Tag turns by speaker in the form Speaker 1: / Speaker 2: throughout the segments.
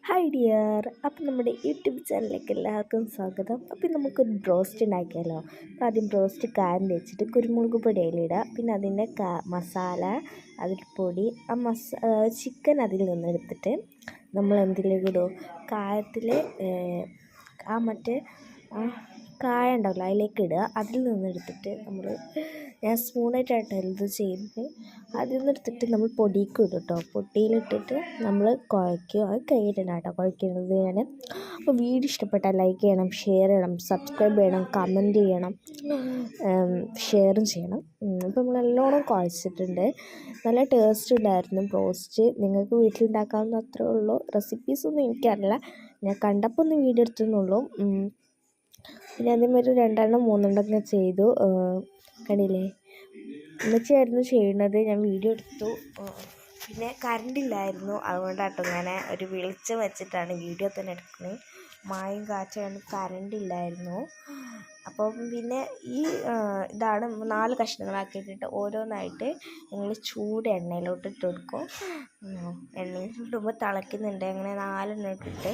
Speaker 1: Hi dear, അപ്പം നമ്മുടെ YouTube ചാനലിലേക്ക് എല്ലാവർക്കും സ്വാഗതം. അപ്പം നമുക്കൊരു ബ്രോസ്റ്റ് ഉണ്ടാക്കിയാലോ. അപ്പോൾ ആദ്യം ബ്രോസ്റ്റ് കായം വെച്ചിട്ട് കുരുമുളക് പൊടി അതിലിടുക. പിന്നെ അതിൻ്റെ മസാല, അതിൽ പൊടി, ചിക്കൻ അതിൽ നിന്നെടുത്തിട്ട് നമ്മൾ എന്തിലേക്ക് ഇടും, കായത്തിൽ മറ്റേ കായ ഉണ്ടാവില്ല അതിലേക്ക് ഇടുക. അതിൽ നിന്നെടുത്തിട്ട് ഞാൻ സ്പൂണായിട്ടാണ് ഇത് ചെയ്യുന്നത്. അതിൽ നിന്നെടുത്തിട്ട് നമ്മൾ പൊടിക്ക് ഇടും കേട്ടോ. പൊടിയിലിട്ടിട്ട് നമ്മൾ കുഴയ്ക്കുക. അത് കഴിഞ്ഞിട്ടാണ് കേട്ടോ കുഴയ്ക്കുന്നത് ഞാൻ. അപ്പോൾ വീഡിയോ ഇഷ്ടപ്പെട്ടാൽ ലൈക്ക് ചെയ്യണം, ഷെയർ ചെയ്യണം, സബ്സ്ക്രൈബ് ചെയ്യണം, കമൻറ്റ് ചെയ്യണം, ഷെയറും ചെയ്യണം. അപ്പോൾ നമ്മൾ നല്ലോണം കുഴച്ചിട്ടുണ്ട്. നല്ല ടേസ്റ്റ് ഉണ്ടായിരുന്നു ബ്രോസ്റ്റ്. നിങ്ങൾക്ക് വീട്ടിലുണ്ടാക്കാവുന്ന അത്രേ ഉള്ളൂ. റെസിപ്പീസൊന്നും എനിക്കറിയില്ല, ഞാൻ കണ്ടപ്പോൾ ഒന്ന് വീഡിയോ എടുത്തെന്നുള്ളൂ. പിന്നെ അതേമാതിരി 2 3 ഞാൻ ചെയ്തു. കണ്ടില്ലേ, ഉമ്മച്ചിയായിരുന്നു ചെയ്യുന്നത്, ഞാൻ വീഡിയോ എടുത്തു. പിന്നെ കറണ്ടില്ലായിരുന്നു, അതുകൊണ്ടാട്ടോ ഞാൻ ഒരു വെളിച്ചം വെച്ചിട്ടാണ് വീഡിയോ തന്നെ എടുക്കുന്നത്. മായും കാറ്റാണ്, കറണ്ടില്ലായിരുന്നു. അപ്പം പിന്നെ ഇതാണ് 4 കഷ്ണങ്ങളാക്കിയിട്ടിട്ട് ഓരോന്നായിട്ട് നിങ്ങൾ ചൂട് എണ്ണയിലോട്ട് ഇട്ട് കൊടുക്കും. എണ്ണയിലിടുമ്പോൾ തിളയ്ക്കുന്നുണ്ട്. അങ്ങനെ 4 ഇട്ടിട്ട്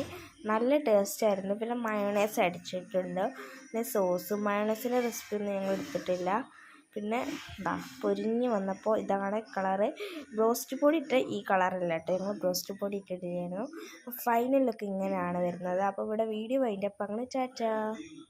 Speaker 1: നല്ല ടേസ്റ്റായിരുന്നു. പിന്നെ മയോണൈസ് അടിച്ചിട്ടുണ്ട്. പിന്നെ മയോണൈസിൻ്റെ റെസിപ്പി ഒന്നും ഞങ്ങൾ എടുത്തിട്ടില്ല. പിന്നെ പൊരിഞ്ഞ് വന്നപ്പോൾ ഇതാണ് കളറ്. ബ്രോസ്റ്റ് പൊടി ഇട്ട് ഈ കളറല്ല കേട്ടോ, ഞങ്ങൾ ബ്രോസ്റ്റ് പൊടി ഇട്ടിട്ടായിരുന്നു. ഫൈനൽ ലുക്ക് ഇങ്ങനെയാണ് വരുന്നത്. അപ്പോൾ ഇവിടെ വീഡിയോ വൈൻഡപ്പ്. അങ്ങനെ ടാറ്റാ.